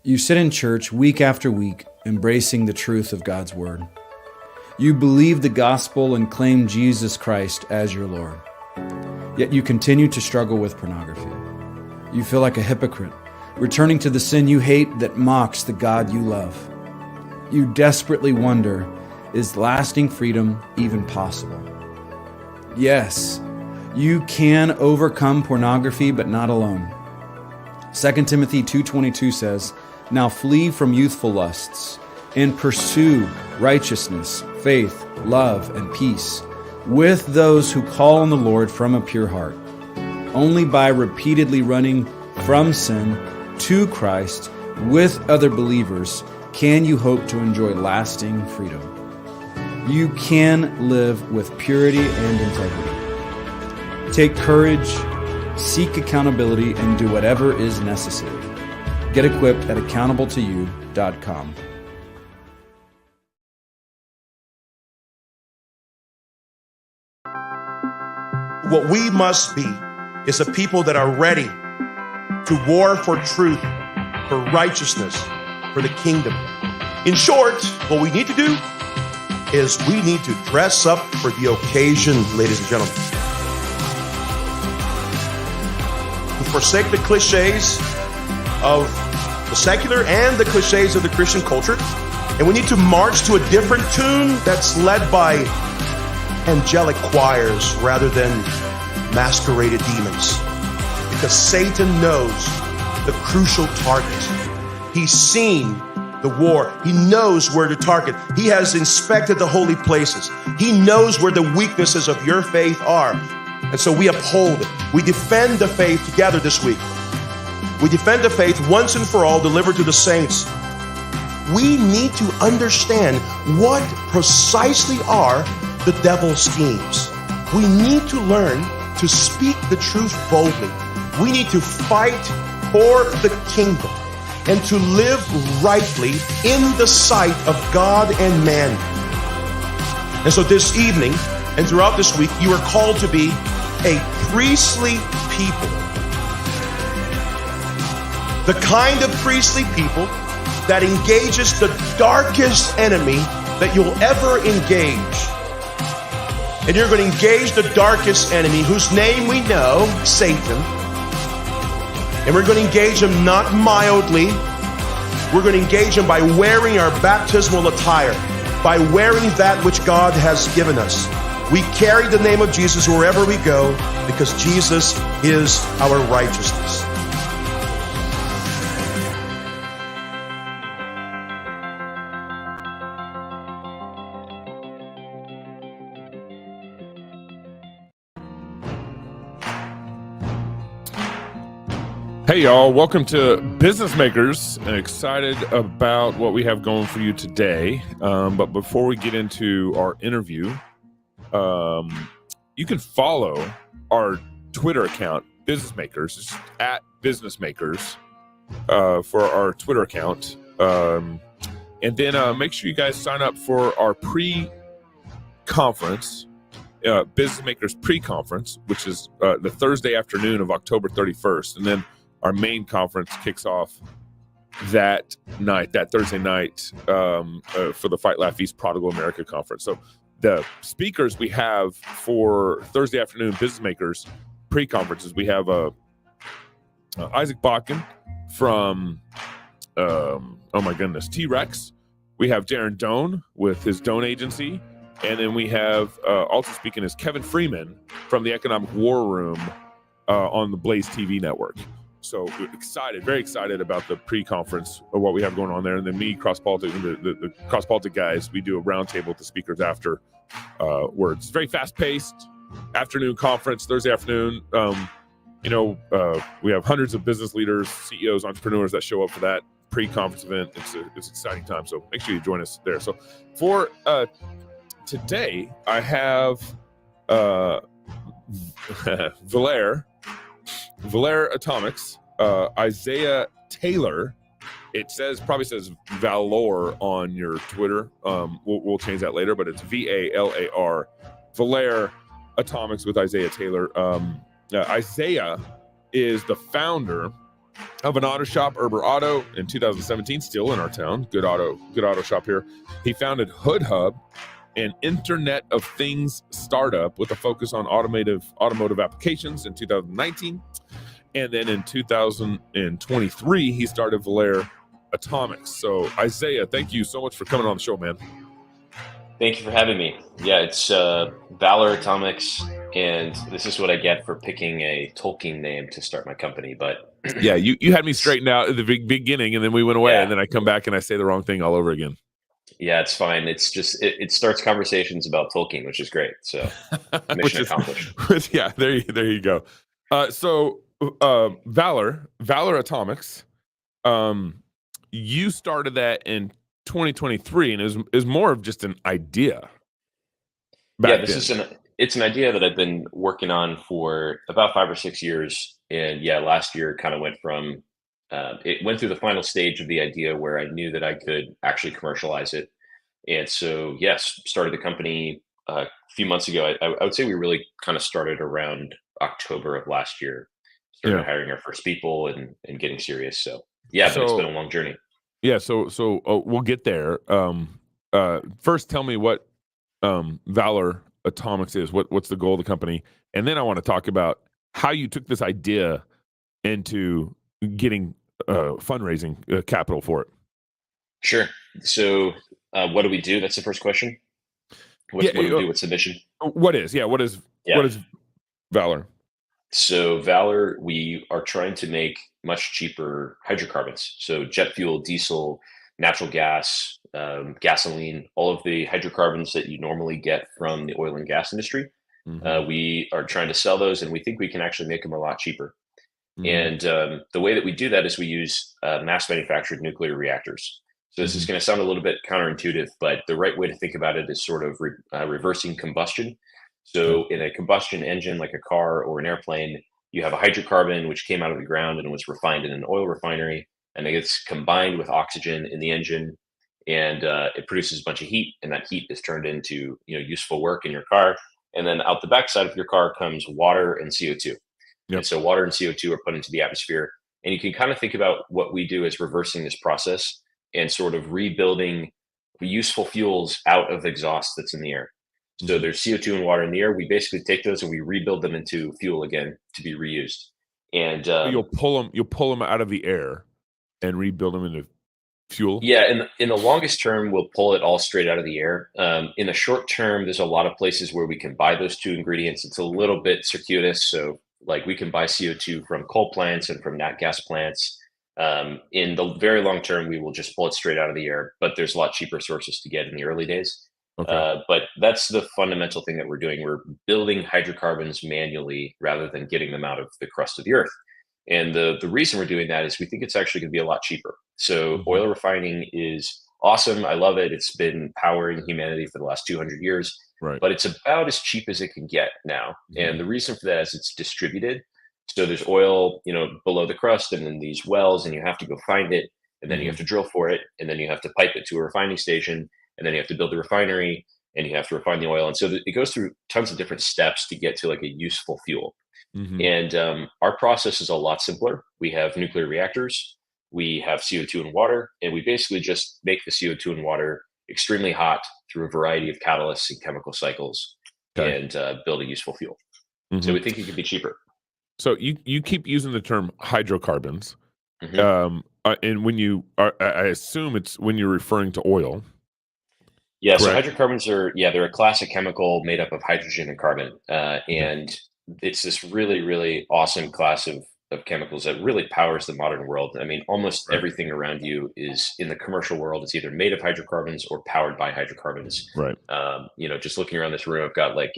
You sit in church week after week, embracing the truth of God's word. You believe the gospel and claim Jesus Christ as your Lord. Yet you continue to struggle with pornography. You feel like a hypocrite, returning to the sin you hate that mocks the God you love. You desperately wonder, is lasting freedom even possible? Yes, you can overcome pornography, but not alone. 2 Timothy 2:22 says, "Now flee from youthful lusts and pursue righteousness, faith, love, and peace with those who call on the Lord from a pure heart. Only by repeatedly running from sin to Christ with other believers can you hope to enjoy lasting freedom." You can live with purity and integrity. Take courage, seek accountability, and do whatever is necessary. Get equipped at accountable2you.com. What we must be is a people that are ready to war for truth, for righteousness, for the kingdom. In short, what we need to do is we need to dress up for the occasion, ladies and gentlemen. To forsake the cliches of the secular and the cliches of the Christian culture. And we need to march to a different tune that's led by angelic choirs rather than masqueraded demons. Because Satan knows the crucial target. He's seen the war. He knows where to target. He has inspected the holy places. He knows where the weaknesses of your faith are. And so we uphold it. We defend the faith together this week. We defend the faith once and for all delivered to the saints. We need to understand what precisely are the devil's schemes. We need to learn to speak the truth boldly. We need to fight for the kingdom and to live rightly in the sight of God and man. And so this evening and throughout this week, you are called to be a priestly people. The kind of priestly people that engages the darkest enemy that you'll ever engage. And you're going to engage the darkest enemy, whose name we know, Satan. And we're going to engage him not mildly. We're going to engage him by wearing our baptismal attire, by wearing that which God has given us. We carry the name of Jesus wherever we go because Jesus is our righteousness. Hey y'all, welcome to Business Makers, and excited about what we have going for you today. But before we get into our interview, you can follow our Twitter account, Business Makers. It's at Business Makers for our Twitter account. And then make sure you guys sign up for our pre-conference, Business Makers pre-conference, which is the Thursday afternoon of October 31st. And then our main conference kicks off that night, that Thursday night, for the Fight Laugh Feast Prodigal America Conference. So the speakers we have for Thursday afternoon Business Makers pre-conferences, we have Isaac Bakken from, T-Rex. We have Darren Doan with his Doan Agency. And then we have also speaking is Kevin Freeman from the Economic War Room on the Blaze TV network. So excited, very excited about the pre-conference of what we have going on there. And then me, Cross-Politic, the Cross-Politic guys, we do a roundtable with the speakers after words. Very fast-paced afternoon conference, Thursday afternoon. We have hundreds of business leaders, CEOs, entrepreneurs that show up for that pre-conference event. It's an exciting time, so make sure you join us there. So for today, I have Valar Atomics, Isaiah Taylor. It probably says Valor on your Twitter. We'll change that later, but it's VALAR. Valar Atomics with Isaiah Taylor. Isaiah is the founder of an auto shop, Erber Auto, in 2017, still in our town. Good auto shop here. He founded Hood Hub, an Internet of Things startup with a focus on automotive applications in 2019. And then in 2023, he started Valar Atomics. So Isaiah, thank you so much for coming on the show, man. Thank you for having me. Yeah, it's Valor Atomics, and this is what I get for picking a Tolkien name to start my company. But yeah, you had me straightened out at the beginning, and then we went away, Yeah. and then I come back and I say the wrong thing all over again. Yeah, it's fine. It's just it starts conversations about Tolkien, which is great. So mission accomplished. Yeah, there you go. So Valor Atomics, you started that in 2023, and is more of just an idea. Yeah, it's an idea that I've been working on for about 5 or 6 years, and yeah, last year kind of went from it went through the final stage of the idea where I knew that I could actually commercialize it, and so yes, started the company a few months ago. I would say we really kind of started around October of last year. Started hiring our first people and getting serious. So yeah, but it's been a long journey. Yeah, so we'll get there. First, tell me what Valor Atomics is. What's the goal of the company? And then I want to talk about how you took this idea into getting fundraising capital for it. Sure. So what do we do? That's the first question. What do we do? What's the mission? What is Valor? So Valor, we are trying to make much cheaper hydrocarbons. So jet fuel, diesel, natural gas, gasoline, all of the hydrocarbons that you normally get from the oil and gas industry. Mm-hmm. We are trying to sell those, and we think we can actually make them a lot cheaper. Mm-hmm. And the way that we do that is we use mass manufactured nuclear reactors. So this is going to sound a little bit counterintuitive, but the right way to think about it is sort of reversing combustion. So in a combustion engine, like a car or an airplane, you have a hydrocarbon which came out of the ground and was refined in an oil refinery, and it gets combined with oxygen in the engine, and it produces a bunch of heat, and that heat is turned into useful work in your car. And then out the backside of your car comes water and CO2. Yep. And so water and CO2 are put into the atmosphere, and you can kind of think about what we do as reversing this process and sort of rebuilding useful fuels out of exhaust that's in the air. So there's CO2 and water in the air. We basically take those and we rebuild them into fuel again to be reused. And you'll pull them out of the air and rebuild them into fuel. Yeah, in the longest term, we'll pull it all straight out of the air. In the short term, there's a lot of places where we can buy those two ingredients. It's a little bit circuitous. So like we can buy CO2 from coal plants and from nat gas plants. In the very long term, we will just pull it straight out of the air, but there's a lot cheaper sources to get in the early days. Okay. But that's the fundamental thing that we're doing. We're building hydrocarbons manually rather than getting them out of the crust of the earth. And the reason we're doing that is we think it's actually going to be a lot cheaper. So oil refining is awesome. I love it. It's been powering humanity for the last 200 years, but it's about as cheap as it can get now. And the reason for that is it's distributed. So there's oil, below the crust and then these wells, and you have to go find it, and then you have to drill for it, and then you have to pipe it to a refining station, and then you have to build the refinery, and you have to refine the oil. And so it goes through tons of different steps to get to like a useful fuel. And our process is a lot simpler. We have nuclear reactors, we have CO2 and water, and we basically just make the CO2 and water extremely hot through a variety of catalysts and chemical cycles and build a useful fuel. So we think it could be cheaper. So you keep using the term hydrocarbons. And when I assume it's when you're referring to oil. Yeah, correct? So hydrocarbons they're a classic chemical made up of hydrogen and carbon. And it's this really, really awesome class of chemicals that really powers the modern world. I mean, almost everything around you is in the commercial world. It's either made of hydrocarbons or powered by hydrocarbons. Right. Just looking around this room, I've got like,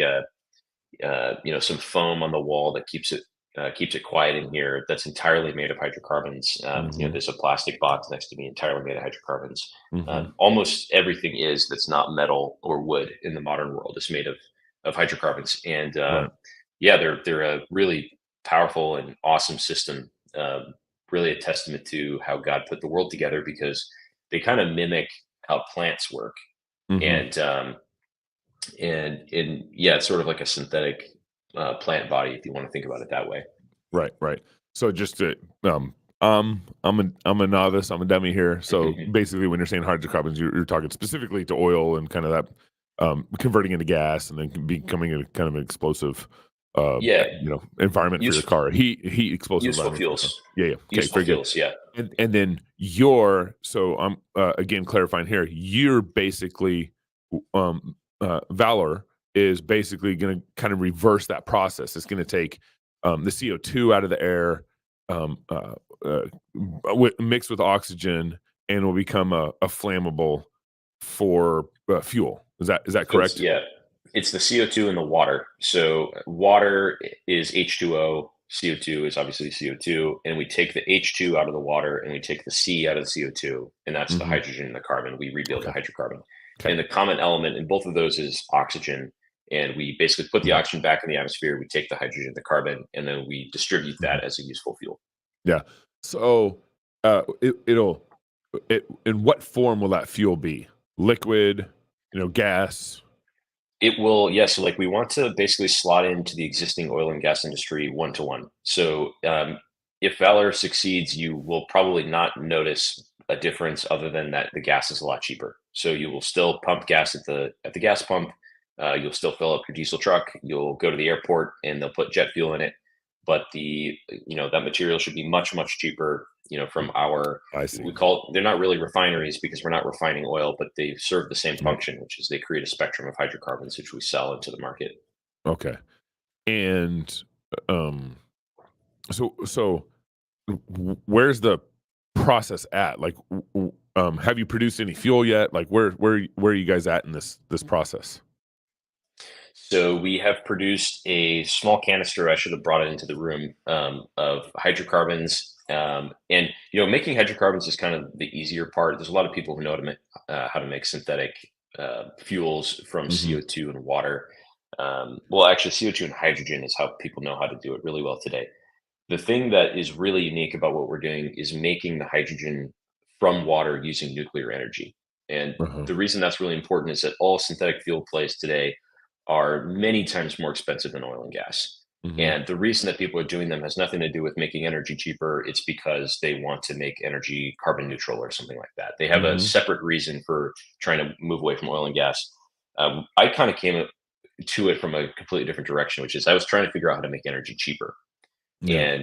some foam on the wall that keeps it quiet in here. That's entirely made of hydrocarbons. There's a plastic box next to me, entirely made of hydrocarbons. Almost everything that's not metal or wood in the modern world is made of hydrocarbons. And they're a really powerful and awesome system. Really a testament to how God put the world together, because they kind of mimic how plants work. And it's sort of like a synthetic plant body, if you want to think about it that way. Right. So just to I'm a novice. I'm a dummy here. So basically, when you're saying hydrocarbons, you're talking specifically to oil and kind of that converting into gas and then becoming a kind of an explosive, Yeah, environment for your car. Heat explosive useful environment for your car. fuels. Yeah. Okay, Useful very good. fuels. Yeah. And then so I'm again clarifying here. You're basically Valor is basically going to kind of reverse that process. It's going to take the CO2 out of the air, mixed with oxygen, and will become a flammable for fuel. Is that correct? Yeah, it's the CO2 in the water. So water is H2O. CO2 is obviously CO2, and we take the H2 out of the water and we take the C out of the CO2, and that's the hydrogen and the carbon. We rebuild the hydrocarbon. Okay. And the common element in both of those is oxygen. And we basically put the oxygen back in the atmosphere. We take the hydrogen, the carbon, and then we distribute that as a useful fuel. Yeah. So in what form will that fuel be? Liquid, gas? It will, yeah. So, like, we want to basically slot into the existing oil and gas industry 1-to-1. So, if Valor succeeds, you will probably not notice a difference other than that the gas is a lot cheaper. So, you will still pump gas at the gas pump. You'll still fill up your diesel truck. You'll go to the airport and they'll put jet fuel in it. But that material should be much, much cheaper. From our, I see. they're not really refineries because we're not refining oil, but they serve the same function, which is they create a spectrum of hydrocarbons, which we sell into the market. Okay. And so where's the process at? Like, have you produced any fuel yet? Like, where are you guys at in this process? So we have produced a small canister. I should have brought it into the room, of hydrocarbons. And making hydrocarbons is kind of the easier part. There's a lot of people who know how to make synthetic fuels from CO2 and water. Well, actually, CO2 and hydrogen is how people know how to do it really well today. The thing that is really unique about what we're doing is making the hydrogen from water using nuclear energy. And the reason that's really important is that all synthetic fuel plays today are many times more expensive than oil and gas. And the reason that people are doing them has nothing to do with making energy cheaper. It's because they want to make energy carbon neutral or something like that. They have a separate reason for trying to move away from oil and gas. I kind of came to it from a completely different direction, which is I was trying to figure out how to make energy cheaper. Yeah.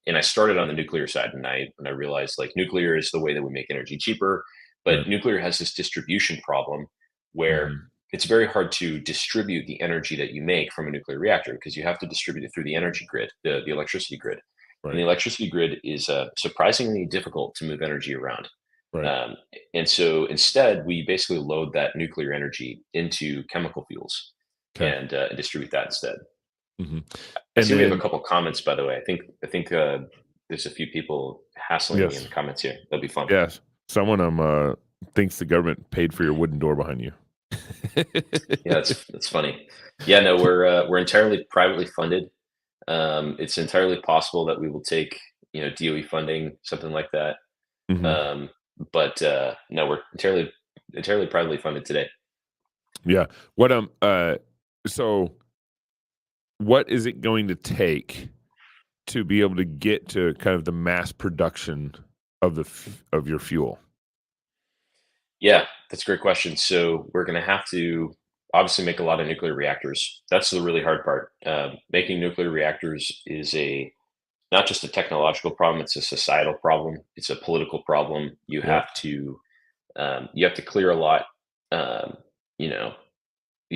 And I started on the nuclear side, and I realized, like, nuclear is the way that we make energy cheaper, but nuclear has this distribution problem where it's very hard to distribute the energy that you make from a nuclear reactor because you have to distribute it through the energy grid, the electricity grid. Right. And the electricity grid is surprisingly difficult to move energy around. Right. And so instead, we basically load that nuclear energy into chemical fuels and distribute that instead. I see we have a couple comments, by the way. I think there's a few people hassling me in the comments here. That'll be fun. Yes. Someone thinks the government paid for your wooden door behind you. Yeah, that's funny. Yeah, no, we're entirely privately funded. It's entirely possible that we will take DOE funding, something like that. But no, we're entirely privately funded today. Yeah. So what is it going to take to be able to get to kind of the mass production of your fuel? Yeah, that's a great question. So we're going to have to obviously make a lot of nuclear reactors. That's the really hard part. Making nuclear reactors is not just a technological problem; it's a societal problem. It's a political problem. You have to clear a lot. You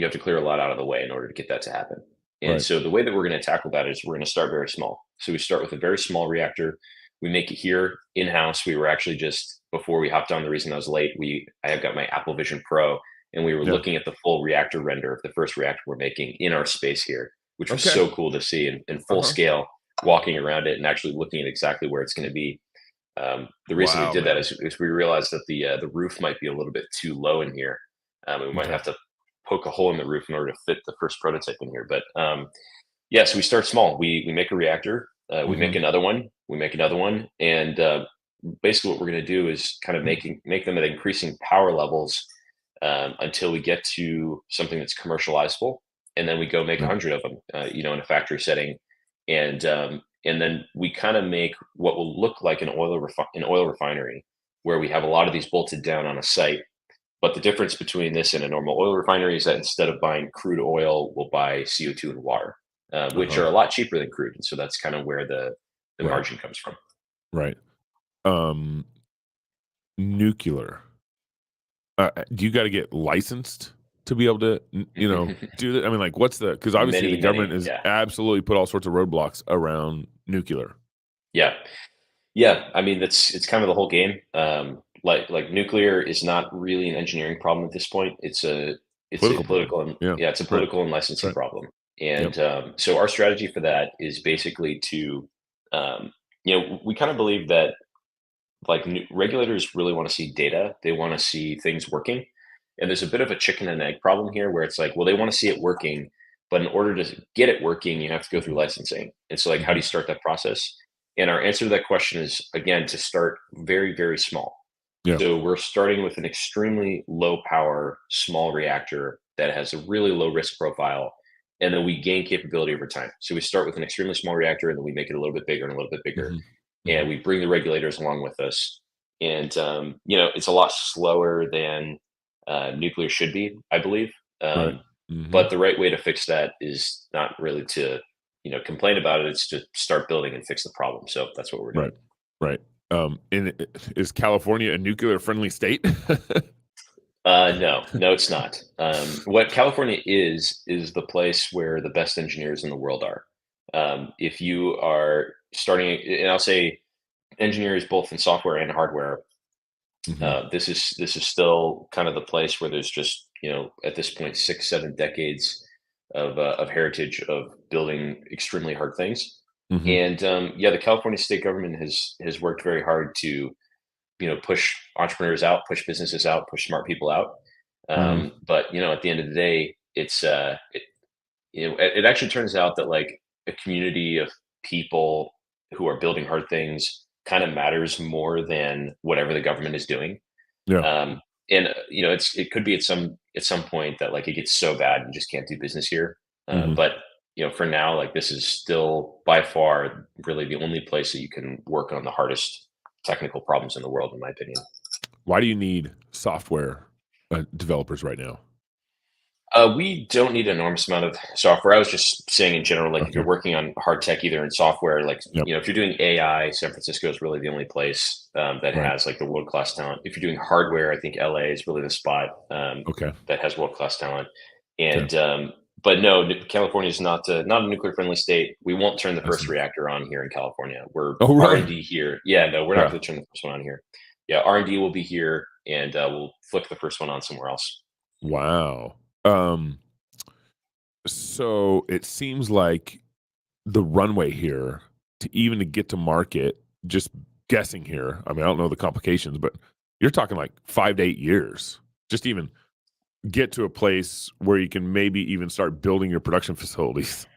have to clear a lot out of the way in order to get that to happen. And so the way that we're going to tackle that is we're going to start very small. So we start with a very small reactor. We make it here in-house. We were actually just, before we hopped on, the reason I was late, I have got my Apple Vision Pro, and we were looking at the full reactor render of the first reactor we're making in our space here, which was so cool to see in full scale, walking around it and actually looking at exactly where it's going to be. The reason we did that is we realized that the roof might be a little bit too low in here. We might have to poke a hole in the roof in order to fit the first prototype in here. But so we start small. We make a reactor. We make another one. We make another one. And basically what we're going to do is kind of make them at increasing power levels until we get to something that's commercializable. And then we go make 100 of them, in a factory setting. And And then we kind of make what will look like an oil refinery, where we have a lot of these bolted down on a site. But the difference between this and a normal oil refinery is that instead of buying crude oil, we'll buy CO2 and water, which Uh-huh. are a lot cheaper than crude. And so that's kind of where the Right. margin comes from. Right. Nuclear. Do you got to get licensed to be able to, do that? I mean, like, what's because obviously the government is Yeah. absolutely put all sorts of roadblocks around nuclear. Yeah. Yeah. I mean, it's kind of the whole game. Like nuclear is not really an engineering problem at this point. It's a Political problem. political and Yeah. it's a Right. political and licensing Right. problem. Yep. And so our strategy for that is basically to, we kind of believe that like regulators really want to see data. They want to see things working. And there's a bit of a chicken and egg problem here where it's like, well, they want to see it working, but in order to get it working, you have to go through licensing. And so like, how do you start that process? And our answer to that question is, again, to start very, very small. Yeah. So we're starting with an extremely low power, small reactor that has a really low risk profile. And then we gain capability over time. So we start with an extremely small reactor and then we make it a little bit bigger and a little bit bigger. And we bring the regulators along with us. And, it's a lot slower than nuclear should be, I believe. Right. But the right way to fix that is not really to, complain about it. It's to start building and fix the problem. So that's what we're doing. Right. Is California a nuclear friendly state? No, it's not. What California is the place where the best engineers in the world are. If you are starting, and I'll say engineers both in software and hardware, this is still kind of the place where there's just at this point 6-7 decades of heritage of building extremely hard things. And the California state government has worked very hard to push entrepreneurs out, push businesses out, push smart people out. But at the end of the day, it actually turns out that like a community of people who are building hard things kind of matters more than whatever the government is doing. Yeah. It could be at some point that like it gets so bad you just can't do business here. But for now, like this is still by far really the only place that you can work on the hardest technical problems in the world, in my opinion. Why do you need software developers right now? We don't need an enormous amount of software. I was just saying in general, like if you're working on hard tech, either in software, like, if you're doing AI, San Francisco is really the only place that has like the world-class talent. If you're doing hardware, I think LA is really the spot that has world-class talent. And, but no, California is not a nuclear friendly state. We won't turn the first reactor on here in California. We're R&D here. Yeah, no, we're not going to turn the first one on here. Yeah, R&D will be here and we'll flick the first one on somewhere else. Wow. So it seems like the runway here to get to market, just guessing here. I mean, I don't know the complications, but you're talking like 5 to 8 years, just even get to a place where you can maybe even start building your production facilities.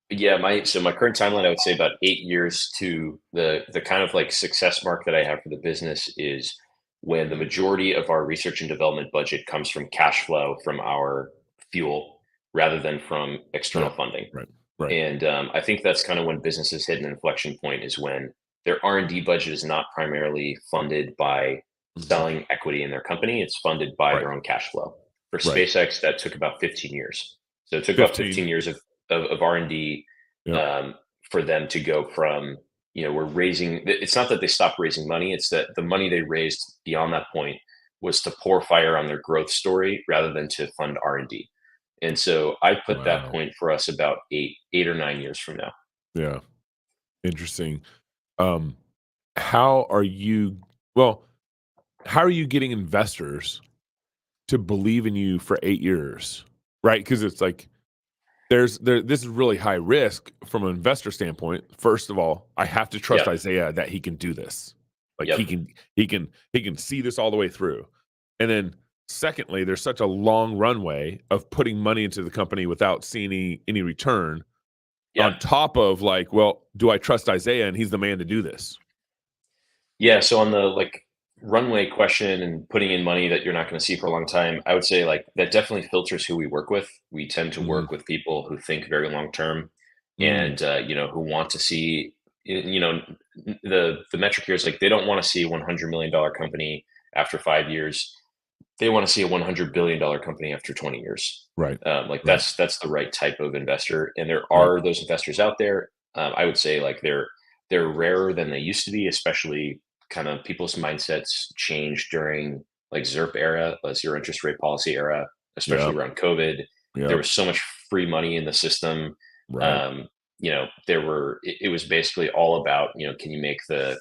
Yeah, my current timeline, I would say about 8 years to the kind of like success mark that I have for the business is when the majority of our research and development budget comes from cash flow from our fuel rather than from external funding. Right. And I think that's kind of when businesses hit an inflection point is when their R&D budget is not primarily funded by selling equity in their company. It's funded by their own cash flow. For SpaceX, that took about 15 years. So it took about 15 years of R&D for them to go from, we're raising, it's not that they stopped raising money. It's that the money they raised beyond that point was to pour fire on their growth story rather than to fund R&D. And so I put that point for us about 8 or 9 years from now. Yeah. Interesting. How are you getting investors to believe in you for 8 years? Right? Because it's like, this is really high risk from an investor standpoint. First of all, I have to trust Isaiah that he can do this. Like he can see this all the way through. And then secondly, there's such a long runway of putting money into the company without seeing any return. On top of like, well, do I trust Isaiah and he's the man to do this? Yeah. So on the like runway question and putting in money that you're not going to see for a long time, I would say like that definitely filters who we work with. We tend to work with people who think very long term and who want to see the metric here is like they don't want to see a $100 million company after 5 years. They want to see a $100 billion company after 20 years. Right. Like Right. that's the right type of investor, and there Right. are those investors out there. I would say like they're rarer than they used to be, especially kind of people's mindsets changed during like ZIRP era, zero interest rate policy era, especially Yeah. around COVID. Yeah. There was so much free money in the system. Right. It was basically all about, can you make the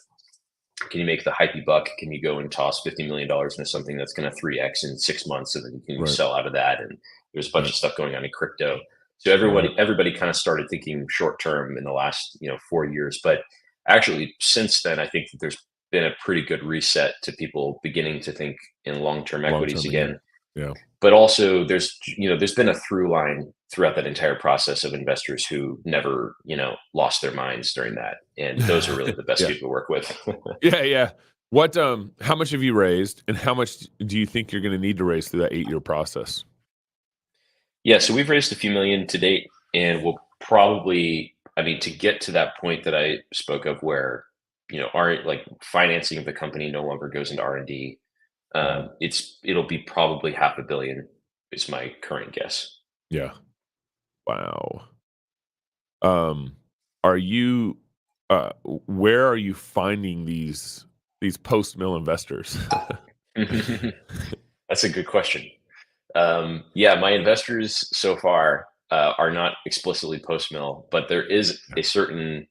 hypey buck? Can you go and toss $50 million into something that's going to 3x in 6 months, and then you can Right. sell out of that? And there's a bunch Right. of stuff going on in crypto. So everybody kind of started thinking short term in the last 4 years. But actually, since then, I think that there's been a pretty good reset to people beginning to think in long-term equities Long-term again. Yeah. But also, there's been a through line throughout that entire process of investors who never lost their minds during that, and those are really the best Yeah. people to work with. Yeah. Yeah. What? How much have you raised, and how much do you think you're going to need to raise through that 8-year process? Yeah, so we've raised a few million to date, and we'll probably, to get to that point that I spoke of, where our like financing of the company no longer goes into R&D. It'll be probably $500 million is my current guess. Yeah. Wow. Are you? Where are you finding these post-mill investors? That's a good question. My investors so far are not explicitly post-mill, but there is a certain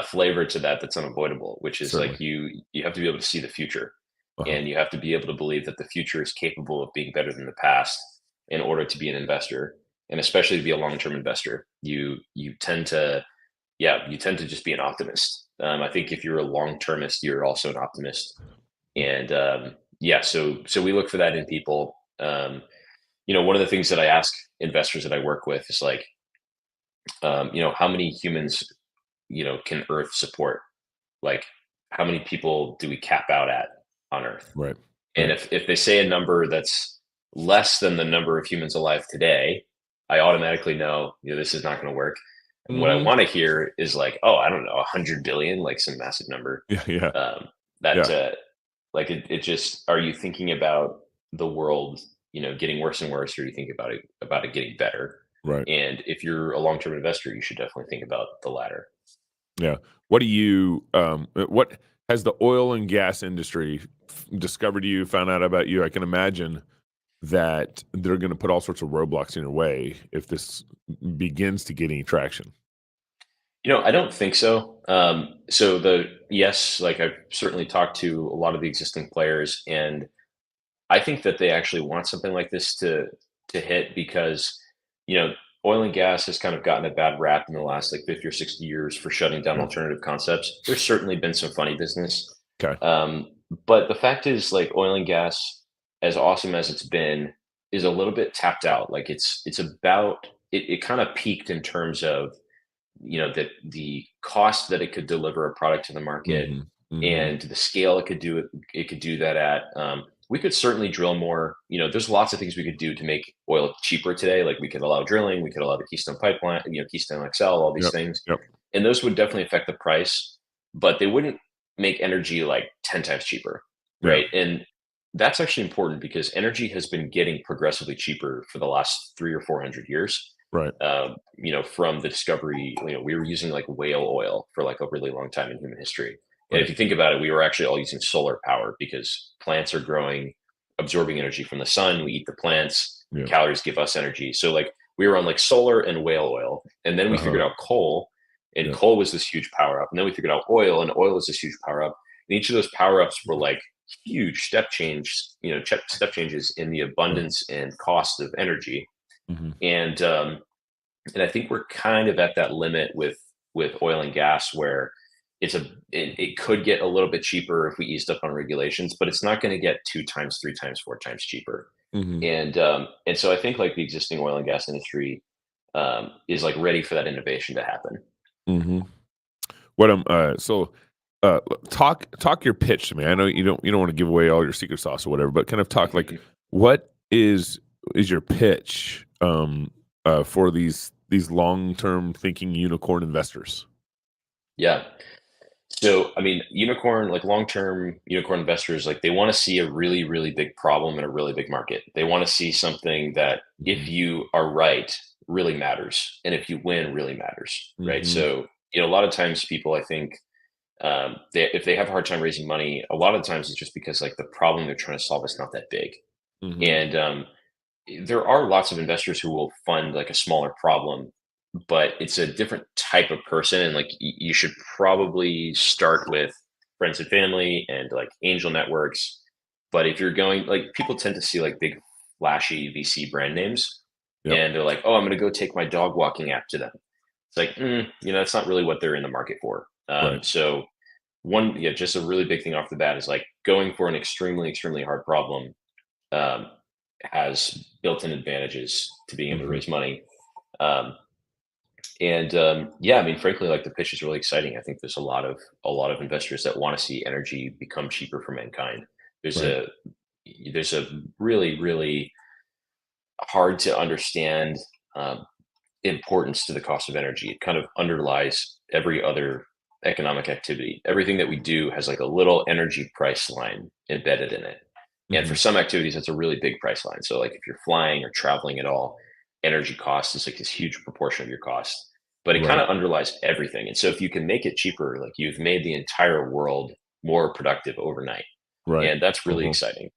flavor to that that's unavoidable, which is Certainly. like you have to be able to see the future, Uh-huh. and you have to be able to believe that the future is capable of being better than the past in order to be an investor, and especially to be a long-term investor. You tend to just be an optimist. I think if you're a long-termist, you're also an optimist, and so we look for that in people. One of the things that I ask investors that I work with is like, how many humans, can Earth support? Like, how many people do we cap out at on Earth? Right. And if they say a number that's less than the number of humans alive today, I automatically know, this is not going to work. And what I Mhm. want to hear is like, oh, I don't know, 100 billion, like some massive number. Yeah. Yeah. That like it just, are you thinking about the world, getting worse and worse, or you think about it getting better? Right. And if you're a long-term investor, you should definitely think about the latter. Yeah. What do you? What has the oil and gas industry discovered you? Found out about you? I can imagine that they're going to put all sorts of roadblocks in your way if this begins to get any traction. I don't think so. Yes, like I've certainly talked to a lot of the existing players, and I think that they actually want something like this to hit, because, oil and gas has kind of gotten a bad rap in the last like 50 or 60 years for shutting down Yeah. alternative concepts. There's certainly been some funny business. Okay. But the fact is, like, oil and gas, as awesome as it's been, is a little bit tapped out. Like it kind of peaked in terms of, that the cost that it could deliver a product to the market, Mhm. Mhm. and the scale it could do that at. We could certainly drill more. There's lots of things we could do to make oil cheaper today. Like we could allow drilling, we could allow the Keystone Pipeline, Keystone XL, all these Yep. things, Yep. and those would definitely affect the price, but they wouldn't make energy like 10 times cheaper, Yeah. right? And that's actually important, because energy has been getting progressively cheaper for the last 300 or 400 years. Right. From the discovery, we were using like whale oil for like a really long time in human history. And Right. if you think about it, we were actually all using solar power, because plants are growing, absorbing energy from the sun. We eat the plants, Yeah. calories give us energy. So like we were on like solar and whale oil. And then we Uh-huh. figured out coal, and Yeah. coal was this huge power up. And then we figured out oil, and oil was this huge power up. And each of those power ups were like huge step changes in the abundance and cost of energy. Mhm. And I think we're kind of at that limit with oil and gas, where it could get a little bit cheaper if we eased up on regulations, but it's not going to get 2 times, 3 times, 4 times cheaper. Mhm. And so I think like the existing oil and gas industry is like ready for that innovation to happen. Mhm. What talk your pitch to me. I know you don't want to give away all your secret sauce or whatever, but kind of talk like, what is your pitch for these long-term thinking unicorn investors? Yeah. So, I mean, unicorn, like long-term unicorn investors, like they want to see a really, really big problem in a really big market. They want to see something that, if Hmm. you are right, really matters, and if you win, really matters, right? Hmm. So, a lot of times people, I think, if they have a hard time raising money, a lot of times it's just because like the problem they're trying to solve is not that big, Hmm. and there are lots of investors who will fund like a smaller problem, but it's a different type of person. And like you should probably start with friends and family and like angel networks. But if you're going, like, people tend to see like big flashy VC brand names, Yep. and they're like, oh, I'm going to go take my dog walking app to them. It's like, that's not really what they're in the market for. Right. So yeah, just a really big thing off the bat is like going for an extremely, extremely hard problem. Um, has built-in advantages to being able to Hmm. raise money. Um, and Yeah, I mean, frankly, like the pitch is really exciting. I think there's a lot of investors that want to see energy become cheaper for mankind. There's Right. a there's a really, really hard to understand um, importance to the cost of energy. It kind of underlies every other economic activity. Everything that we do has like a little energy price line embedded in it. And for Hmm. some activities, that's a really big price line. So like if you're flying or traveling at all, energy cost is like this huge proportion of your cost. But it kind Right. of underlies everything. And so if you can make it cheaper, like you've made the entire world more productive overnight. Right. And that's really Uh-huh. exciting.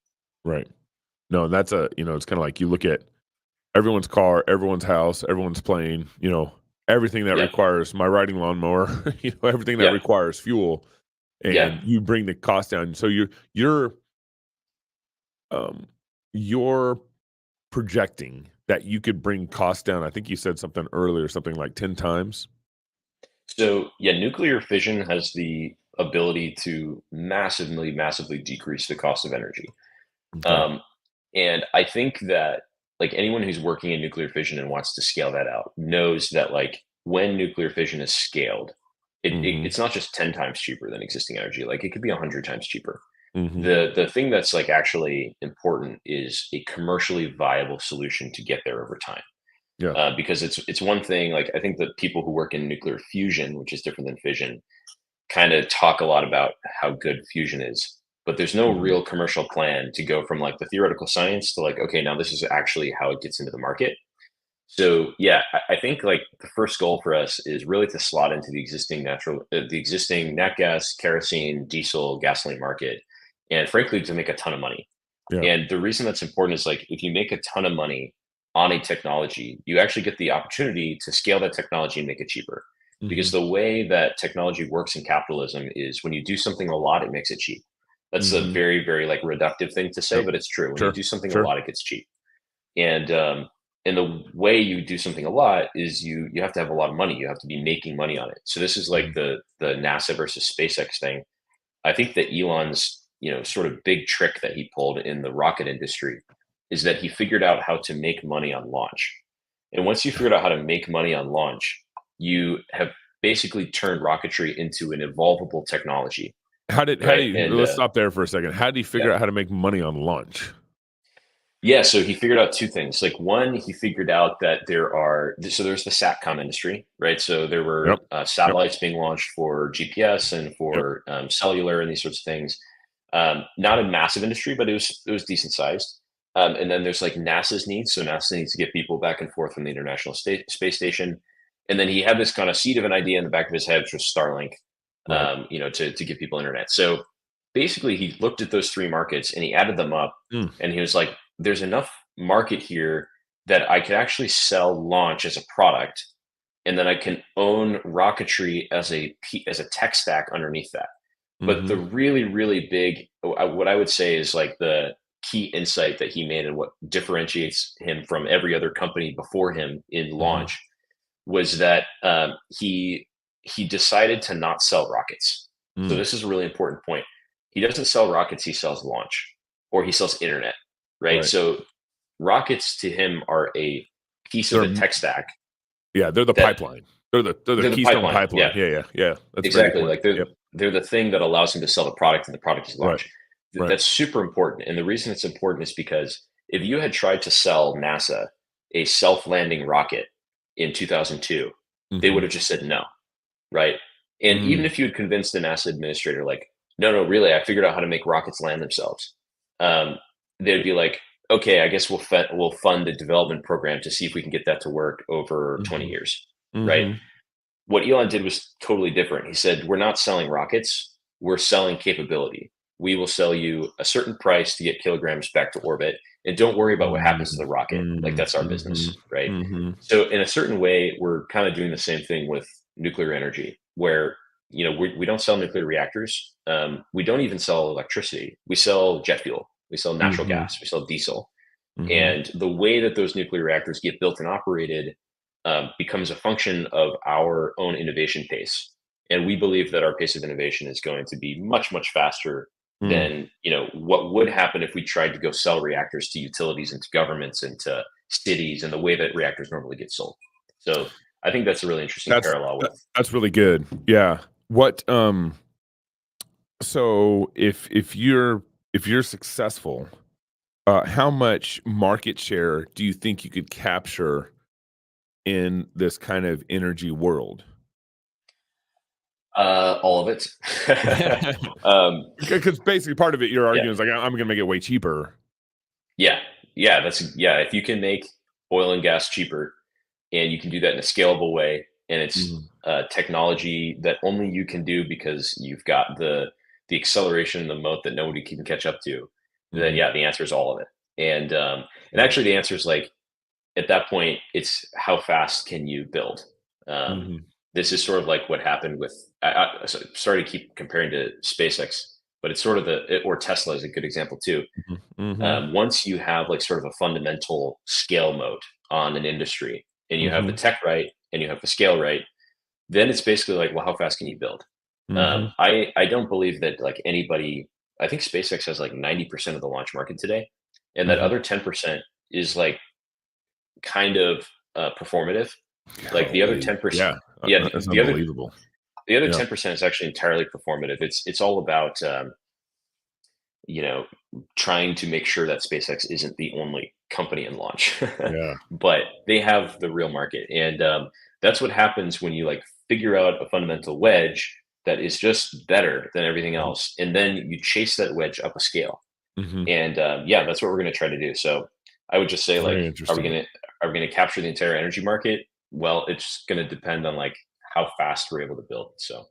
Right. No, and that's it's kind of like you look at everyone's car, everyone's house, everyone's plane, everything that Yep. requires my riding lawnmower, everything that Yep. requires fuel, Yeah. and you bring the cost down. So um you're projecting that you could bring costs down. I think you said something earlier, something like 10 times. So yeah, nuclear fission has the ability to massively, massively decrease the cost of energy. Okay. Um, and I think that like anyone who's working in nuclear fission and wants to scale that out knows that like when nuclear fission is scaled, Mhm. it's not just 10 times cheaper than existing energy. Like it could be 100 times cheaper. Mhm. The thing that's like actually important is a commercially viable solution to get there over time. Yeah. Because it's one thing, like I think that people who work in nuclear fusion, which is different than fission, kind of talk a lot about how good fusion is, but there's no Mhm. real commercial plan to go from like the theoretical science to like, okay, now this is actually how it gets into the market. So yeah, I think like the first goal for us is really to slot into the existing nat gas, kerosene, diesel, gasoline market, and frankly to make a ton of money. Yeah. And the reason that's important is like if you make a ton of money on a technology, you actually get the opportunity to scale that technology and make it cheaper. Because Mhm. the way that technology works in capitalism is when you do something a lot, it makes it cheap. That's a Mhm. very, very like reductive thing to say, Yep. but it's true. When you Sure. do something a Sure. lot, it gets cheap. And the way you do something a lot is you have to have a lot of money. You have to be making money on it. So this is like Mhm. the NASA versus SpaceX thing. I think that Elon's, sort of big trick that he pulled in the rocket industry is that he figured out how to make money on launch. And once you figured out how to make money on launch, you have basically turned rocketry into an evolvable technology, How did right? he And let's stop there for a second. How did he yeah, figure out how to make money on lunch? yeah. So he figured out two things. Like one, he figured out that there's the SATCOM industry, right? So there Yep. were Yep. satellites being launched for GPS and Yep. for cellular and these sorts of things. Not a massive industry, but it was decent sized. And then there's like NASA's needs. So NASA needs to get people back and forth from the International Space Station. And then he had this kind of seed of an idea in the back of his head, which was Starlink, Right. to give people internet. So basically, he looked at those three markets and he added them up, Mm. and he was like, "There's enough market here that I could actually sell launch as a product, and then I can own rocketry as a tech stack underneath that." But the Mhm. really, really big, what I would say is like the key insight that he made and what differentiates him from every other company before him in Mhm. launch was that he decided to not sell rockets. So Mm. this is a really important point. He doesn't sell rockets; he sells launch, or he sells internet, right? Right. So rockets to him are a piece of They're the m tech stack Yeah, they're the that pipeline. They're the they're the Keystone pipeline. Pipeline. Yeah, Yeah, yeah, yeah. That's a very good exactly. point. Like they're Yep. they're the thing that allows him to sell the product, and the product is Right. launch. Right. That's super important. And the reason it's important is because if you had tried to sell NASA a self-landing rocket in 2002, they would Mhm. have just said no, right? And even if you had convinced an asset administrator, like, no, really, I figured out how to make rockets land themselves. They'd be like, okay, I guess we'll fund the development program to see if we can get that to work over 20 years, right? Mm-hmm. What Elon did was totally different. He said, we're not selling rockets, we're selling capability. We will sell you a certain price to get kilograms back to orbit, and don't worry about what happens to the rocket. Like, that's our business, right? Mm-hmm. So in a certain way, we're kind of doing the same thing with nuclear energy, where we don't sell nuclear reactors. We don't even sell electricity. We sell jet fuel. We sell natural gas. We sell diesel. And the way that those nuclear reactors get built and operated becomes a function of our own innovation pace. And we believe that our pace of innovation is going to be much, much faster than what would happen if we tried to go sell reactors to utilities and to governments and to cities and the way that reactors normally get sold. So I think that's a really interesting parallel with. That's really good. Yeah. What so if you're successful, how much market share do you think you could capture in this kind of energy world? All of it. Because basically part of it you're arguing is like, I'm gonna make it way cheaper. Yeah. If you can make oil and gas cheaper, and you can do that in a scalable way, and it's technology that only you can do because you've got the acceleration and the moat that nobody can catch up to, then the answer is all of it. And actually the answer is, like, at that point, it's how fast can you build. This is sort of like what happened with, sorry to keep comparing to SpaceX, but it's sort of or Tesla is a good example too. Once you have, like, sort of a fundamental scale moat on an industry, and you have the tech right, and you have the scale right, then it's basically like, well, how fast can you build? I don't believe that, like, anybody. I think SpaceX has like 90% of the launch market today, and that other 10% is, like, kind of performative. Like, the other 10%, that's unbelievable. The other 10% is actually entirely performative. It's all about trying to make sure that SpaceX isn't the only company in launch. But they have the real market, and that's what happens when you, like, figure out a fundamental wedge that is just better than everything else, and then you chase that wedge up a scale. And that's what we're going to try to do. So I would just say, like, are we going to capture the entire energy market? Well, it's going to depend on, like, how fast we're able to build. So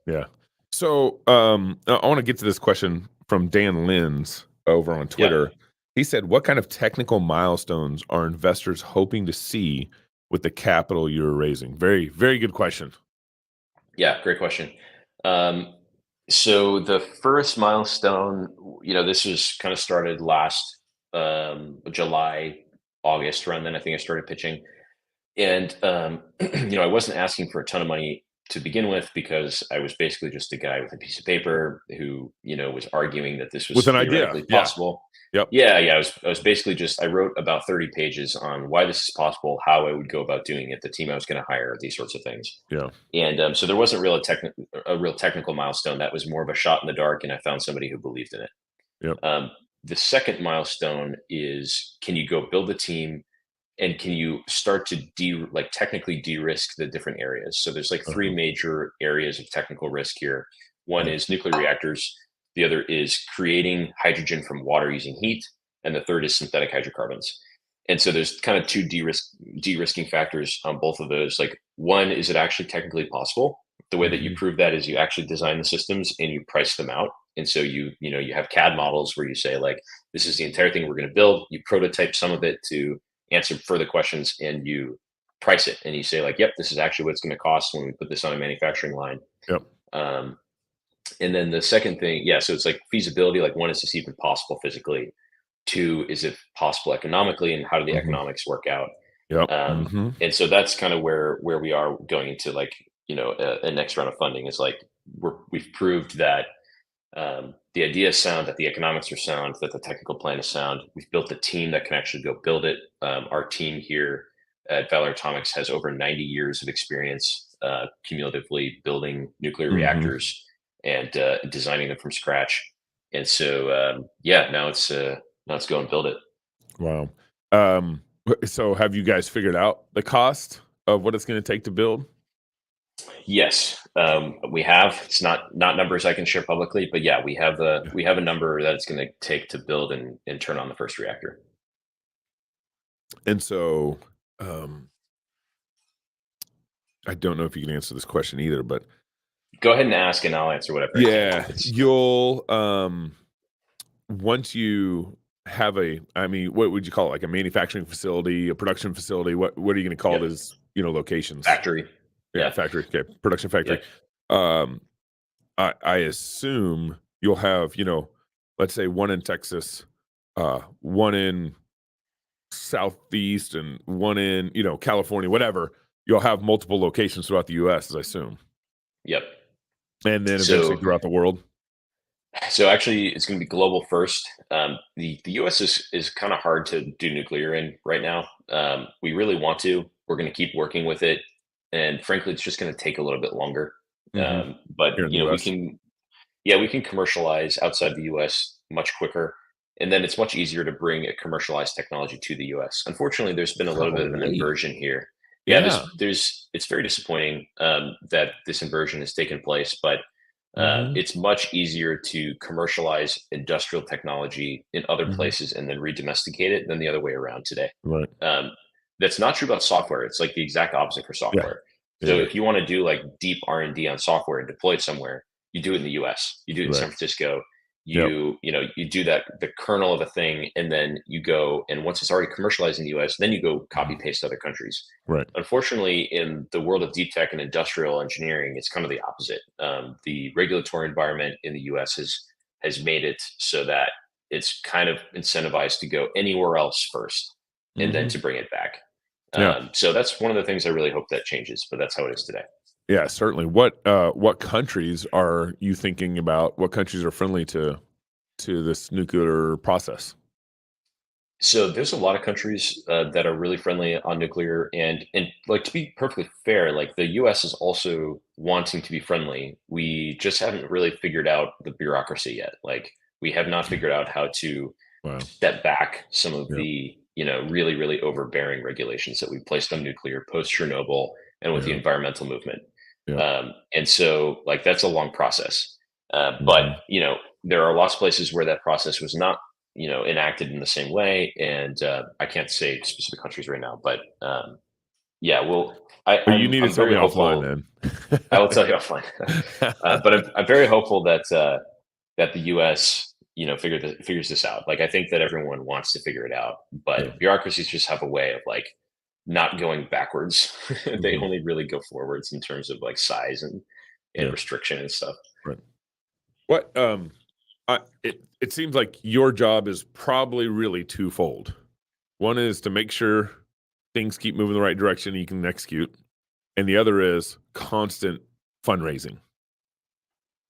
So I want to get to this question from Dan Lenz over on Twitter. He said, what kind of technical milestones are investors hoping to see with the capital you're raising? Very, very good question. Yeah, great question. So the first milestone, this was kind of started last July, August, around then I think I started pitching. And, I wasn't asking for a ton of money to begin with, because I was basically just a guy with a piece of paper who, was arguing that this was with an idea possible. I was basically I wrote about 30 pages on why this is possible, how I would go about doing it, the team I was going to hire, these sorts of things. And so there wasn't a real technical milestone. That was more of a shot in the dark, and I found somebody who believed in it. The second milestone is, can you go build a team, and can you start to technically de-risk the different areas? So there's like three major areas of technical risk here. One is nuclear reactors. The other is creating hydrogen from water using heat. And the third is synthetic hydrocarbons. And so there's kind of two de-risking factors on both of those. Like, one, is it actually technically possible? The way that you prove that is you actually design the systems and you price them out. And so you have CAD models where you say, like, this is the entire thing we're going to build. You prototype some of it to answer further questions, and you price it, and you say, like, yep, this is actually what it's going to cost when we put this on a manufacturing line. And then the second thing, so it's like feasibility. Like, one is to see if it's possible physically. Two, is it possible economically, and how do the economics work out? And so that's kind of where we are going into, like, a next round of funding. Is like, we've proved that the idea is sound, that the economics are sound, that the technical plan is sound. We've built a team that can actually go build it. Our team here at Valor Atomics has over 90 years of experience cumulatively building nuclear reactors and designing them from scratch. And so, now it's go and build it. Wow. So have you guys figured out the cost of what it's going to take to build? Yes, we have. It's not numbers I can share publicly, but yeah, we have a number that it's going to take to build and turn on the first reactor. And so, um, I don't know if you can answer this question either, but Go ahead and ask, and I'll answer whatever I can. yeah, you'll once you have I mean, what would you call it? Like a manufacturing facility, a production facility? What are you going to call Yep. it as, locations? Factory. Yeah, Yeah. factory. Okay, production factory. Yep. Um, I assume you'll have, let's say one in Texas, one in Southeast, and one in, California, whatever. You'll have multiple locations throughout the US, as I assume. Yep. And then eventually So throughout the world. So actually, it's going to be global first. The U.S. is kind of hard to do nuclear in right now. We really want to. We're going to keep working with it, and frankly, it's just going to take a little bit longer. Mhm. But Here in the we US. can, we can commercialize outside the U.S. much quicker, and then it's much easier to bring a commercialized technology to the U.S. Unfortunately, there's been a little bit of an Golly. inversion here. Yeah, Yeah. there's it's very disappointing that this inversion has taken place, but Mhm. it's much easier to commercialize industrial technology in other Mhm. places and then re-domesticate it than the other way around today. Right. Um, that's not true about software. It's like the exact opposite for Yeah. software. So Yeah. if you want to do like deep R&D on software and deploy it somewhere, you do it in the US. You do it in Right. San Francisco. Yep. You do that, the kernel of a thing, and then you go, and once it's already commercialized in the US, then you go copy Mhm. paste other countries. Right. Unfortunately, in the world of deep tech and industrial engineering, it's kind of the opposite. The regulatory environment in the US has made it so that it's kind of incentivized to go anywhere else first and then Mhm. to bring it back. Yeah. So that's one of the things I really hope that changes, but that's how it is today. Yeah, certainly. What countries are you thinking about? What countries are friendly to this nuclear process? So there's a lot of countries that are really friendly on nuclear, and like, to be perfectly fair, like the U.S. is also wanting to be friendly. We just haven't really figured out the bureaucracy yet. Like, we have not figured out how to Wow. step back some of Yeah. the really really overbearing regulations that we placed on nuclear post Chernobyl and with the Yeah. environmental movement. Yeah. And so, like, that's a long process. But Mhm. there are lots of places where that process was not enacted in the same way, and I can't say specific countries right now, but yeah, well, But you need to I'm tell me very offline, hopeful. man. I will tell you offline. But I'm very hopeful that the U.S. figures this out. Like, I think that everyone wants to figure it out, Yeah. but bureaucracies just have a way of like not going backwards. They Mhm. only really go forwards in terms of like size and Yeah. restriction and stuff. Right. What it seems like your job is probably really twofold. One is to make sure things keep moving the right direction and you can execute, and the other is constant fundraising.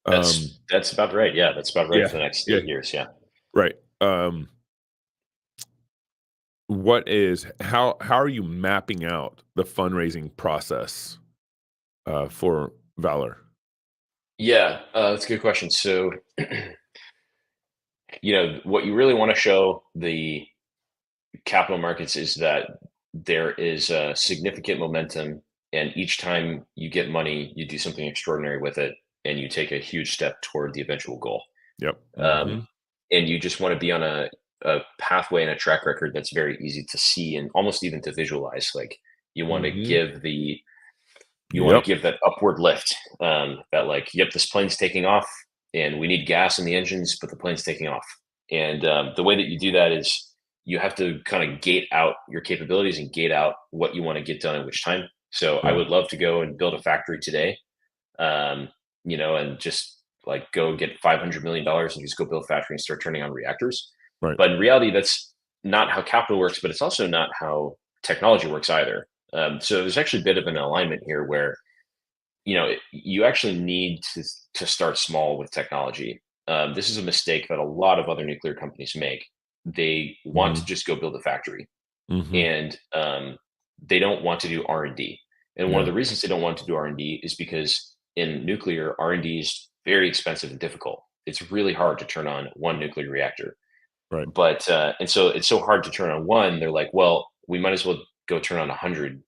Um, That's about right. Yeah, that's about right yeah, for the next yeah, 8 years. Yeah. right. What is how are you mapping out the fundraising process for Valor? Yeah, that's a good question. So, what you really want to show the capital markets is that there is a significant momentum, and each time you get money, you do something extraordinary with it, and you take a huge step toward the eventual goal. Yep. Um, Hmm. and you just want to be on a pathway and a track record that's very easy to see and almost even to visualize. Like, you want to Hmm. give the you want to Yep. give that upward lift, that, like, yep, this plane's taking off and we need gas in the engines, but the plane's taking off. And the way that you do that is you have to kind of gate out your capabilities and gate out what you want to get done at which time. So I Yeah. would love to go and build a factory today, um, and just like go get $500 million and just go build a factory and start turning on reactors. Right. But in reality, that's not how capital works, but it's also not how technology works either. So there's actually a bit of an alignment here where you actually need to start small with technology. This is a mistake that a lot of other nuclear companies make. They want to Hmm. just go build a factory, Hmm. and they don't want to do R&D. And one of Yeah. the reasons they don't want to do R&D is because in nuclear, R&D is very expensive and difficult. It's really hard to turn on one nuclear reactor. Right. But and so it's so hard to turn on one. They're like, well, we might as well go turn on 100,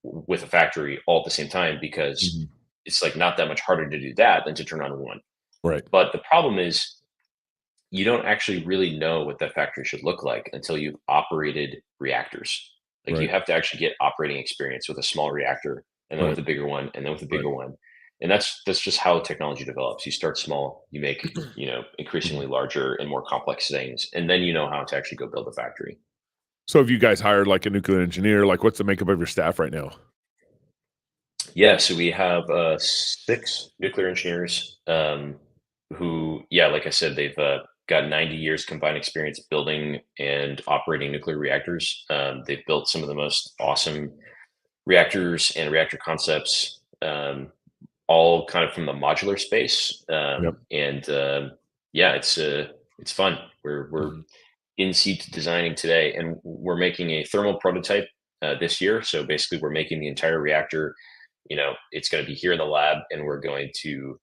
with a factory all at the same time, because Mhm. it's like not that much harder to do that than to turn on one. Right. But the problem is you don't actually really know what that factory should look like until you've operated reactors. Like you Right. have to actually get operating experience with a small reactor, and then Right. with a bigger one, and then with a Right. bigger one. And that's just how technology develops. You start small, you make, Mhm. increasingly larger and more complex things, and then you know how to actually go build a factory. So have you guys hired like a nuclear engineer? Like what's the makeup of your staff right now? Yeah, so we have 6 nuclear engineers, who, yeah, like I said, they've got 90 years combined experience building and operating nuclear reactors. They've built some of the most awesome reactors and reactor concepts, all kind of from the modular space. Yep. And Yeah, it's fun. We're Mhm. in seat designing today, and we're making a thermal prototype this year. So basically, we're making the entire reactor. It's going to be here in the lab, and we're going to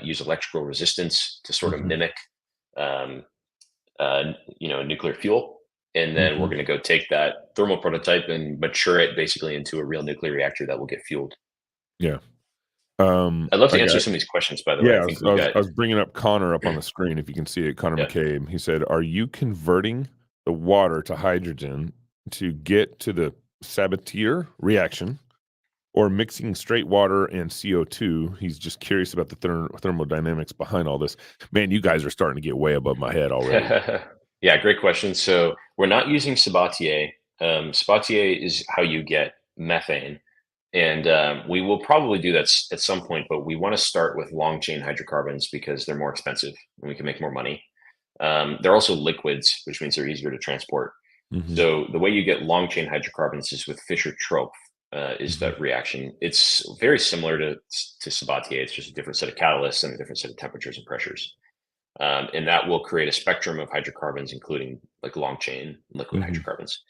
use electrical resistance to sort of Mhm. mimic, um, nuclear fuel. And then we're Mhm. going to go take that thermal prototype and mature it basically into a real nuclear reactor that will get fueled. Yeah. I'd love I to answer got some of these questions, by the way. Yeah, I I think was I we've was got, I was bringing up Connor up on the screen, if you can see it, Connor yeah. McCabe. He said, "Are you converting the water to hydrogen to get to the Sabatier reaction or mixing straight water and CO2?" He's just curious about the thermodynamics behind all this. Man, you guys are starting to get way above my head already. Yeah, great question. So we're not using Sabatier. Sabatier is how you get methane. And we will probably do that at some point, but we want to start with long chain hydrocarbons because they're more expensive and we can make more money. They're also liquids, which means they're easier to transport. Mhm, So the way you get long chain hydrocarbons is with Fischer-Tropsch, is mhm, that reaction. It's very similar to Sabatier. It's just a different set of catalysts and a different set of temperatures and pressures. And that will create a spectrum of hydrocarbons, including like long chain liquid mhm. hydrocarbons.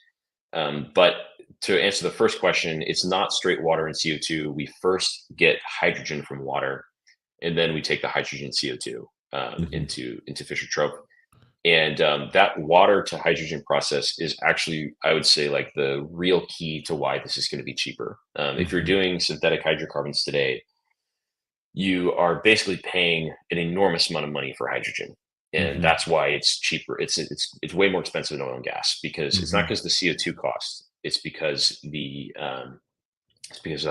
But to answer the first question, it's not straight water and CO2. We first get hydrogen from water, and then we take the hydrogen CO2 Mhm. into Fischer-Tropsch. And that water to hydrogen process is actually, I would say, like the real key to why this is going to be cheaper. If you're Mhm. doing synthetic hydrocarbons today, you are basically paying an enormous amount of money for hydrogen. And Mhm. that's why it's cheaper. It's way more expensive than oil and gas, because it's not Mhm. because the CO2 cost. It's because of the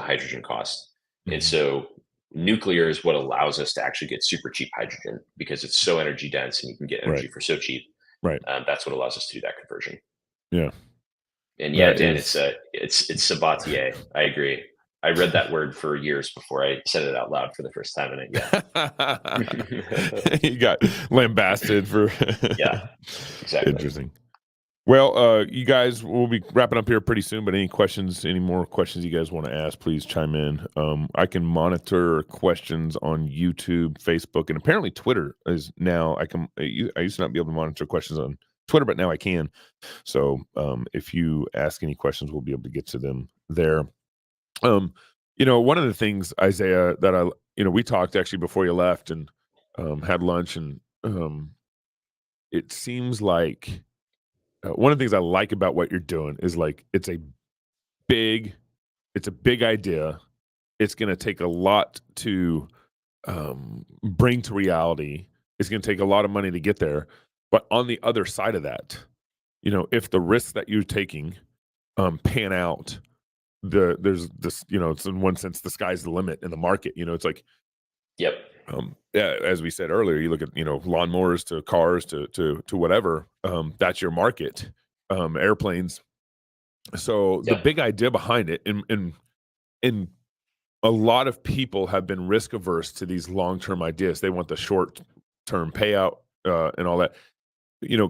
hydrogen cost. And Mhm. so nuclear is what allows us to actually get super cheap hydrogen because it's so energy dense and you can get Right. energy for so cheap. Right. That's what allows us to do that conversion. Yeah. And yeah, That Dan, is it's Sabatier. I agree. I read that word for years before I said it out loud for the first time, and yeah. You got lambasted for Yeah, exactly. interesting. Well, you guys, we'll be wrapping up here pretty soon, but any more questions you guys want to ask, please chime in. I can monitor questions on YouTube, Facebook, and apparently Twitter is now, I used to not be able to monitor questions on Twitter, but now I can. So if you ask any questions, we'll be able to get to them there. One of the things, Isaiah, that we talked actually before you left and had lunch, and it seems like one of the things I like about what you're doing is like big, it's a big idea. It's going to take a lot to bring to reality. It's going to take a lot of money to get there. But on the other side of that, if the risks that you're taking pan out, there's this, it's in one sense the sky's the limit in the market. It's like Yep. yeah, as we said earlier, you look at lawnmowers to cars to whatever. That's your market. Airplanes. So the Yep. big idea behind it, and a lot of people have been risk averse to these long term ideas. They want the short term payout and all that.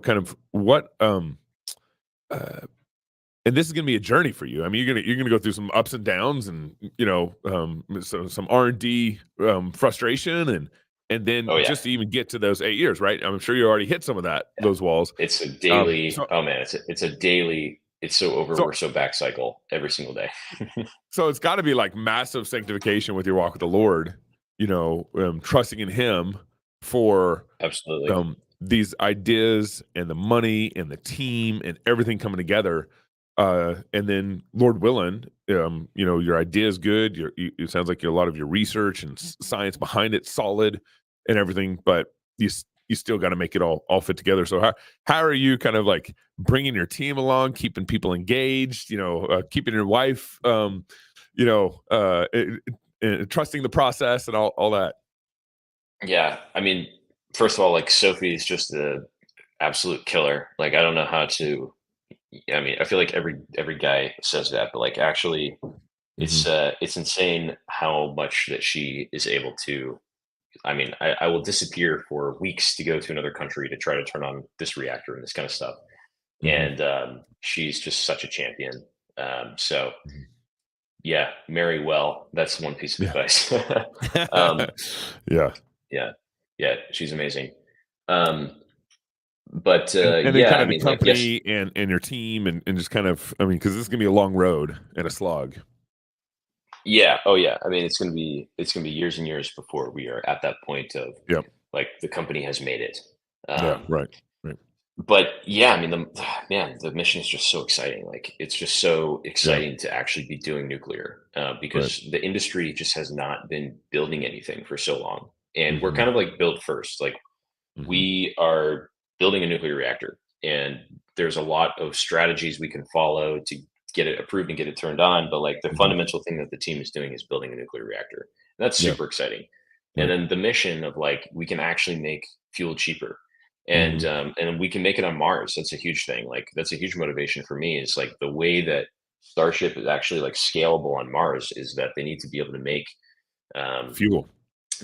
Kind of what uh, and this is going to be a journey for you. I mean, you're gonna go through some ups and downs, and so some R&D frustration, and then Oh yeah. just to even get to those 8 years, right? I'm sure you already hit some of Yeah. those walls. It's a Um, daily. so Oh man, it's a daily. It's so over. so We're so back cycle every single day. so it's got to be like massive sanctification with your walk with the Lord. Trusting in Him for Absolutely. these ideas and the money and the team and everything coming together. And then, Lord willing, your idea is good. It sounds like a lot of your research and science behind it solid and everything, but you still got to make it all fit together. So how are you kind of like bringing your team along, keeping people engaged, keeping your wife, trusting the process and all that? Yeah, I mean, first of all, like Sophie is just the absolute killer. Like I don't know how to. I mean, I feel like every guy says that, but like actually, Hmm. it's insane how much that she is able to. I mean, I will disappear for weeks to go to another country to try to turn on this reactor and this kind of stuff. Hmm. And she's just such a champion. So Hmm. yeah, marry well. That's one piece of Yeah. advice. um, Yeah. yeah, yeah, she's amazing. Um, but And then yeah, kind I of the mean, like yes, company and your team and just kind of, I mean, because this is gonna be a long road and a slog. yeah, oh yeah. I mean, it's gonna be years and years before we are at that point of Yep. like the company has made it. Yeah. Um, Right. Right. but yeah, I mean, the mission is just so exciting. Like, it's just so Yeah. exciting to actually be doing nuclear Right. because the industry just has not been building anything for so long, and we're Hmm. kind of like built first. Like, Hmm. we are building a nuclear reactor, and there's a lot of strategies we can follow to get it approved and get it turned on. But like the Hmm. fundamental thing that the team is doing is building a nuclear reactor. And that's Yeah. super exciting. And Right. then the mission of like we can actually make fuel cheaper, Hmm. and we can make it on Mars. That's a huge thing. Like that's a huge motivation for me. Is like the way that Starship is actually like scalable on Mars is that they need to be able to make um, Fuel.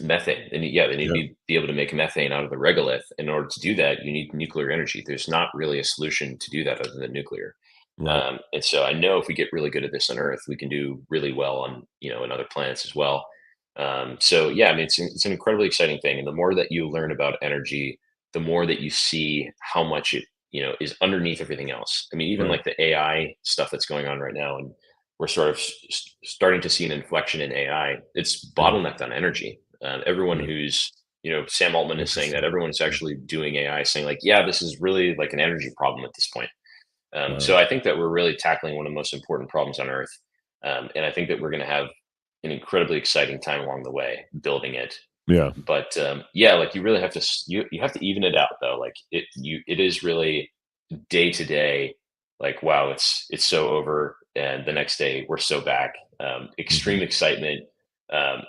methane. They need, yeah, they need to Yeah. be able to make methane out of the regolith. In order to do that, you need nuclear energy. There's not really a solution to do that other than nuclear. Right. And so I know if we get really good at this on Earth, we can do really well on in other planets as well. So yeah, I mean it's an incredibly exciting thing, and the more that you learn about energy, the more that you see how much it is underneath everything else. I mean, even Right. like the AI stuff that's going on right now, and we're sort of starting to see an inflection in AI. It's Yeah. bottlenecked on energy. Everyone Right. who's Sam Altman is saying that. Interesting. Everyone's Yeah. actually doing AI, saying like, yeah, this is really like an energy problem at this point. So Wow. I think that we're really tackling one of the most important problems on Earth, and I think that we're going to have an incredibly exciting time along the way building it. Yeah. But yeah, like you really have to you have to even it out though. Like it is really day to day. Like wow, it's so over, and the next day we're so back. Hmm. Extreme excitement,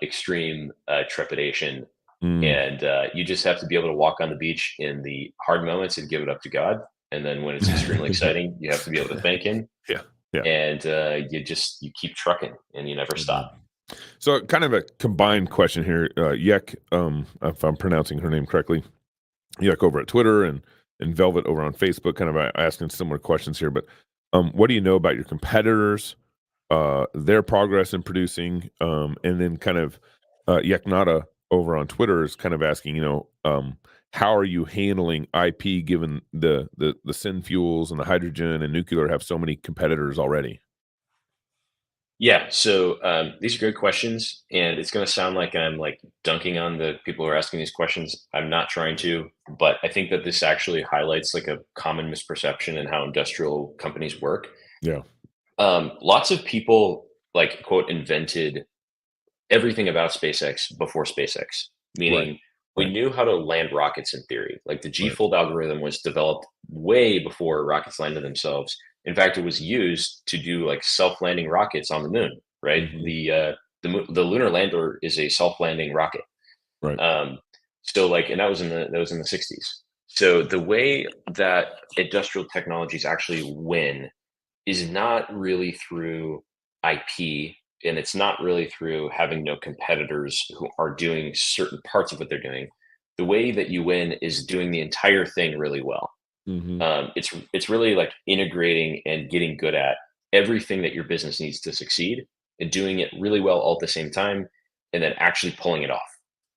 extreme trepidation, Mm. and you just have to be able to walk on the beach in the hard moments and give it up to God. And then when it's extremely Yeah. exciting, you have to be able to thank Him, Yeah. Yeah. and you keep trucking and you never Amen. stop. So, kind of a combined question here. Yek, if I'm pronouncing her name correctly, Yek over at Twitter and Velvet over on Facebook, kind of asking similar questions here. But what do you know about your competitors, their progress in producing, and then kind of Yek Nada over on Twitter is kind of asking, how are you handling IP given the syn fuels and the hydrogen and nuclear have so many competitors already? Yeah, so these are good questions, and it's going to sound like I'm like dunking on the people who are asking these questions. I'm not trying to, but I think that this actually highlights like a common misperception in how industrial companies work. Yeah. Lots of people like quote invented everything about SpaceX before SpaceX, Right. meaning we Right. knew how to land rockets in theory. Like the G Right. fold algorithm was developed way before rockets landed themselves. In fact, it was used to do like self landing rockets on the moon, right? Hmm. The lunar lander is a self landing rocket. Right. Um, so like, and that was in the 60s. So the way that industrial technologies actually win is not really through IP, and it's not really through having no competitors who are doing certain parts of what they're doing. The way that you win is doing the entire thing really well. Hmm. It's really like integrating and getting good at everything that your business needs to succeed and doing it really well all at the same time, and then actually pulling it off.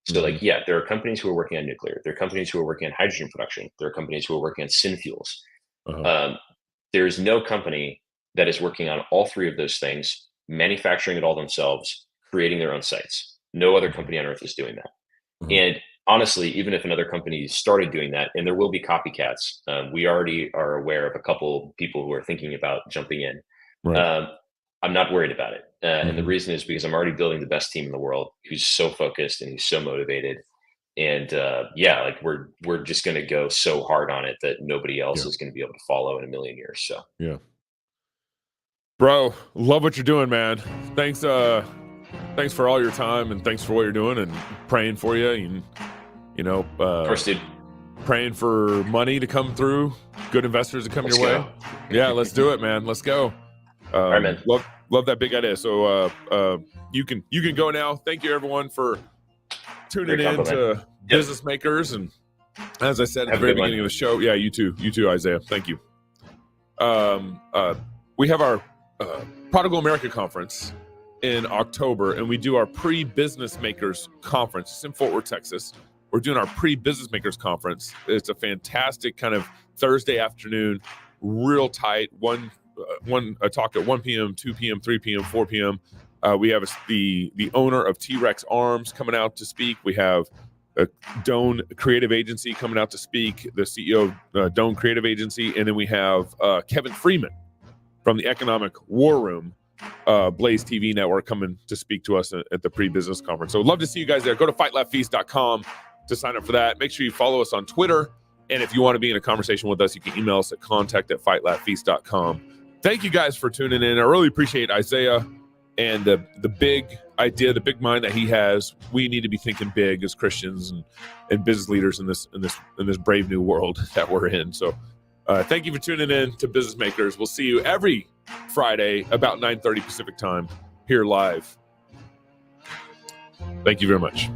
So Hmm. like yeah, there are companies who are working on nuclear. There are companies who are working on hydrogen production. There are companies who are working on syn fuels. Uh-huh. Um, there is no company that is working on all three of those things, manufacturing it all themselves, creating their own sites. No other Mhm. company on earth is doing that. Uh-huh. And honestly, even if another company started doing that, and there will be copycats, we already are aware of a couple people who are thinking about jumping in. Right. I'm not worried about it. And the Mhm. reason is because I'm already building the best team in the world who's so focused and who's so motivated. And yeah, like we're just going to go so hard on it that nobody else Yeah. is going to be able to follow in a million years. So Yeah. Bro, love what you're doing, man. Thanks for all your time, and thanks for what you're doing, and praying for you, and of course, dude, praying for money to come through, good investors to come let's your go. way. Yeah, let's do it, man. Let's go. All right, man. Love that big idea. So you can go now. Thank you, everyone, for tuning Great in compliment. to Business Makers. And as I said at Have the a very good one. beginning of the show, yeah, you too, Isaiah. Thank you. We have our Prodigal America Conference in October, and we do our pre-Business Makers Conference. It's in Fort Worth, Texas. We're doing our pre-Business Makers Conference. It's a fantastic kind of Thursday afternoon, real tight. One talk at 1 p.m., 2 p.m., 3 p.m., 4 p.m. We have the owner of T-Rex Arms coming out to speak. We have a Doan Creative Agency coming out to speak, the CEO of Doan Creative Agency, and then we have Kevin Freeman from the Economic War Room, Blaze TV network, coming to speak to us at the pre-business conference. So love to see you guys there. Go to fightlaughfeast.com to sign up for that. Make sure you follow us on Twitter. And if you want to be in a conversation with us, you can email us at contact@fightlaughfeast.com. Thank you guys for tuning in. I really appreciate Isaiah and the big idea, the big mind that he has. We need to be thinking big as Christians and business leaders in this brave new world that we're in. So thank you for tuning in to Business Makers. We'll see you every Friday about 9:30 Pacific time here live. Thank you very much.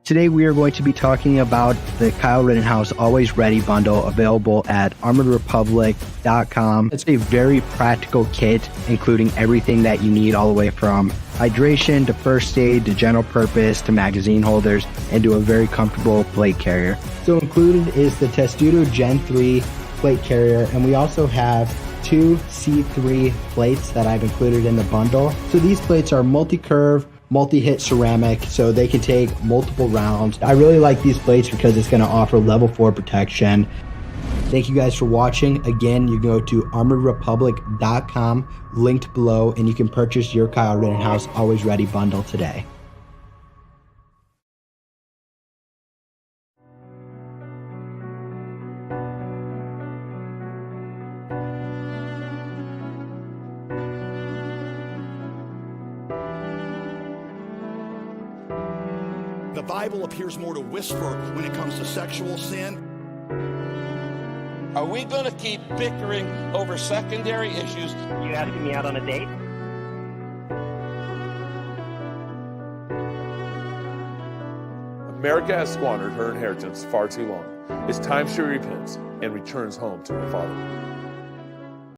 Today we are going to be talking about the Kyle Rittenhouse Always Ready bundle, available at armoredrepublic.com. It's a very practical kit, including everything that you need, all the way from hydration to first aid to general purpose to magazine holders, and to a very comfortable plate carrier. So included is the Testudo Gen 3 plate carrier, and we also have 2 C3 plates that I've included in the bundle. So these plates are multi-curve, multi-hit ceramic, so they can take multiple rounds. I really like these plates because it's going to offer level 4 protection. Thank you guys for watching. Again, you go to armoredrepublic.com, linked below, and you can purchase your Kyle Rittenhouse Always Ready bundle today. The Bible appears more to whisper when it comes to sexual sin. Are we going to keep bickering over secondary issues? You asking me out on a date? America has squandered her inheritance far too long. It's time she repents and returns home to her Father.